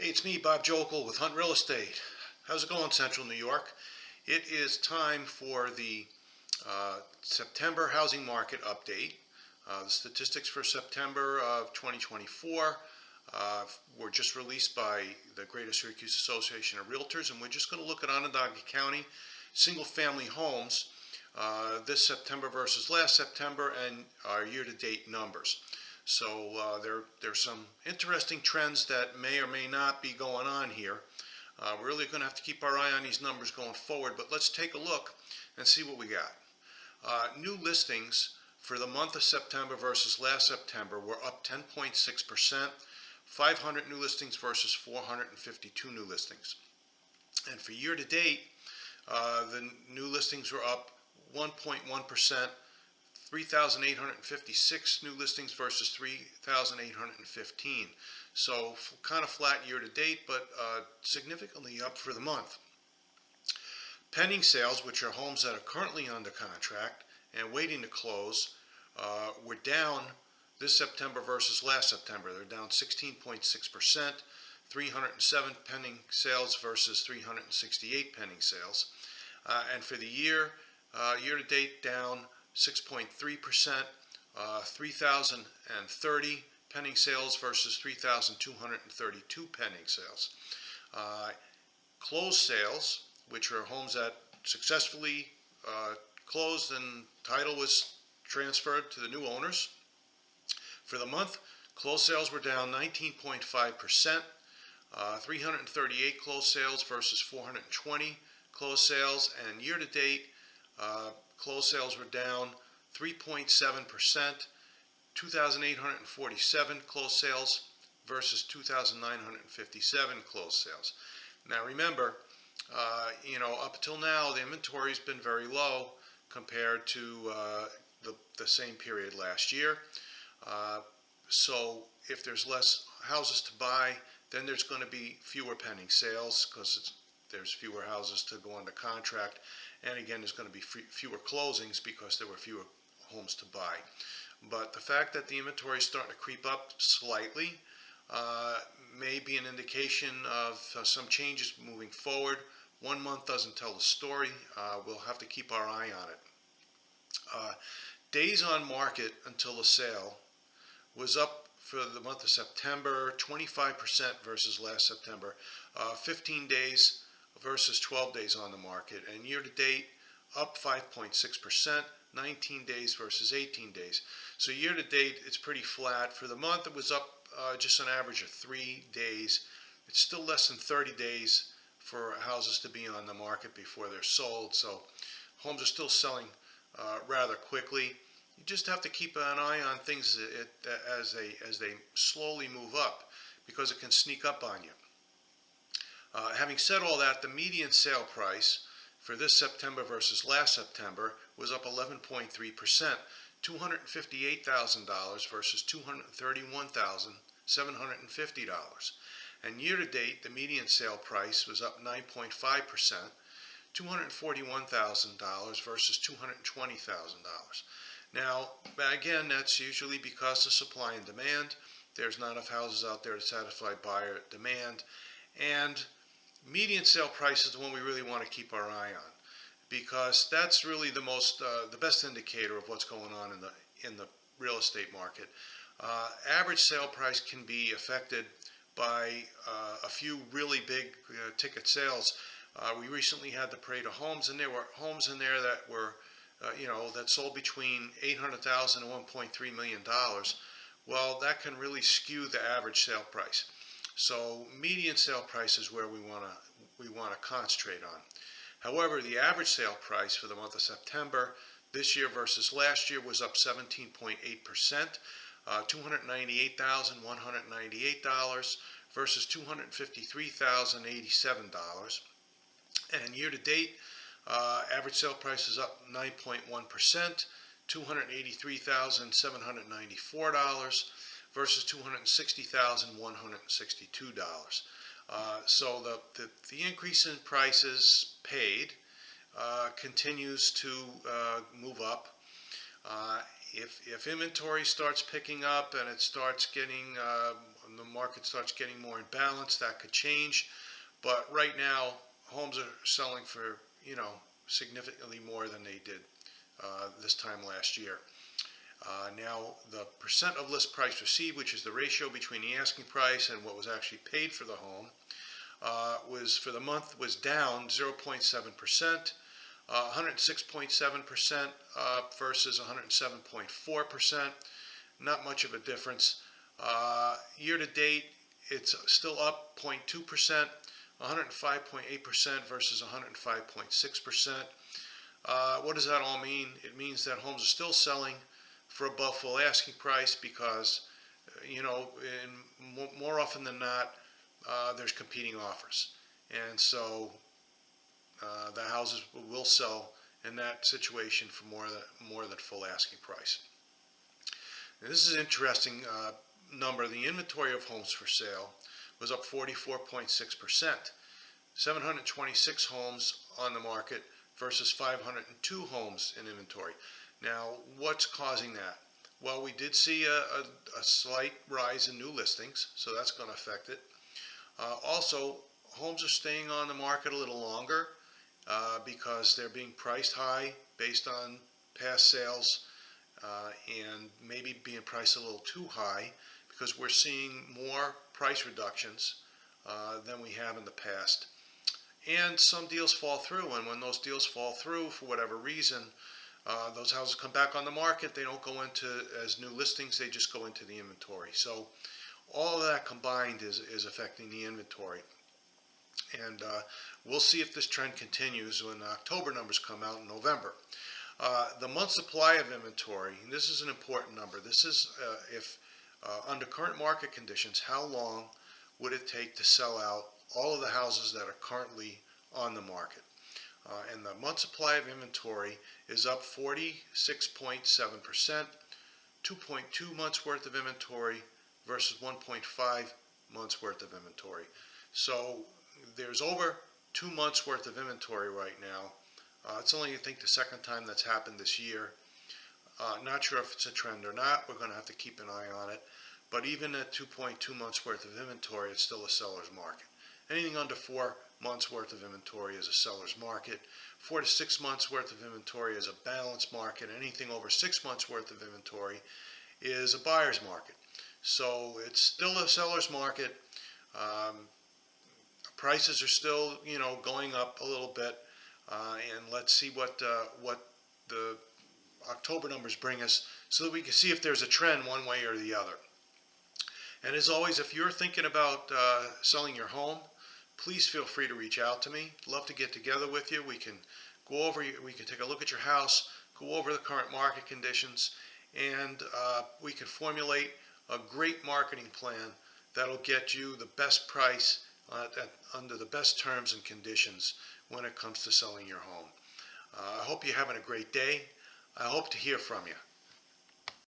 Hey, it's me, Bob Jokel with Hunt Real Estate. How's it going, Central New York? It is time for the September housing market update. The statistics for September of 2024 were just released by the Greater Syracuse Association of Realtors, and we're just going to look at Onondaga County single-family homes this September versus last September and our year-to-date numbers. So there's some interesting trends that may or may not be going on here. We're really going to have to keep our eye on these numbers going forward, but let's take a look and see what we got. New listings for the month of September versus last September were up 10.6%, 500 new listings versus 452 new listings. And for year to date, the new listings were up 1.1%, 3,856 new listings versus 3,815. So kind of flat year to date, but significantly up for the month. Pending sales, which are homes that are currently under contract and waiting to close, were down this September versus last September. They're down 16.6%, 307 pending sales versus 368 pending sales. And for the year, year to date down 6.3%, 3,030 pending sales versus 3,232 pending sales. Closed sales, which are homes that successfully closed and title was transferred to the new owners. For the month, closed sales were down 19.5%, 338 closed sales versus 420 closed sales, and year to date, closed sales were down 3.7%, 2,847 closed sales versus 2,957 closed sales. Now remember, up until now, the inventory has been very low compared to the same period last year. So if there's less houses to buy, then there's going to be fewer pending sales because there's fewer houses to go under contract. And again, there's going to be fewer closings because there were fewer homes to buy. But the fact that the inventory is starting to creep up slightly may be an indication of some changes moving forward. 1 month doesn't tell the story. We'll have to keep our eye on it. Days on market until the sale was up for the month of September 25% versus last September, 15 days versus 12 days on the market, and year to date up 5.6%, 19 days versus 18 days. So year to date it's pretty flat. For the month it was up just an average of 3 days. It's still less than 30 days for houses to be on the market before they're sold, so homes are still selling rather quickly. You just have to keep an eye on things as they slowly move up, because it can sneak up on you. Having said all that, the median sale price for this September versus last September was up 11.3%, $258,000 versus $231,750. And year to date, the median sale price was up 9.5%, $241,000 versus $220,000. Now, again, that's usually because of supply and demand. There's not enough houses out there to satisfy buyer demand. And median sale price is the one we really want to keep our eye on, because that's really the best indicator of what's going on in the real estate market. Average sale price can be affected by a few really big ticket sales. We recently had the Parade of Homes, and there were homes in there that were that sold between $800,000 and $1.3 million. Well, that can really skew the average sale price. So median sale price is where we want to concentrate on. However, the average sale price for the month of September this year versus last year was up 17.8%, $298,198 versus $253,087. And year to date, average sale price is up 9.1%, $283,794 versus $260,162. So the increase in prices paid continues to move up. If inventory starts picking up and it starts getting the market starts getting more in balance, that could change. But right now, homes are selling for, significantly more than they did this time last year. Now, the percent of list price received, which is the ratio between the asking price and what was actually paid for the home, was for the month was down 0.7%, 106.7% versus 107.4%. Not much of a difference. Year to date, it's still up 0.2%, 105.8% versus 105.6%. What does that all mean? It means that homes are still selling for above full asking price because, more often than not, there's competing offers. And so the houses will sell in that situation for more than full asking price. Now, this is an interesting number. The inventory of homes for sale was up 44.6%. 726 homes on the market versus 502 homes in inventory. Now, what's causing that? Well, we did see a slight rise in new listings, so that's going to affect it. Also, homes are staying on the market a little longer because they're being priced high based on past sales and maybe being priced a little too high because we're seeing more price reductions than we have in the past. And some deals fall through, and when those deals fall through for whatever reason, those houses come back on the market. They don't go into as new listings, they just go into the inventory. So all of that combined is affecting the inventory. And we'll see if this trend continues when the October numbers come out in November. The month supply of inventory, and this is an important number. This is if under current market conditions, how long would it take to sell out all of the houses that are currently on the market? And the month supply of inventory is up 46.7%, 2.2 months worth of inventory versus 1.5 months worth of inventory. So there's over 2 months worth of inventory right now. It's only, I think, the second time that's happened this year. Not sure if it's a trend or not. We're going to have to keep an eye on it. But even at 2.2 months worth of inventory, it's still a seller's market. Anything under 4 months worth of inventory is a seller's market. 4 to 6 months worth of inventory is a balanced market. Anything over 6 months worth of inventory is a buyer's market. So it's still a seller's market. Prices are still, going up a little bit. And let's see what the October numbers bring us so that we can see if there's a trend one way or the other. And as always, if you're thinking about selling your home, please feel free to reach out to me. Love to get together with you. We can take a look at your house, go over the current market conditions, and we can formulate a great marketing plan that'll get you the best price under the best terms and conditions when it comes to selling your home. I hope you're having a great day. I hope to hear from you.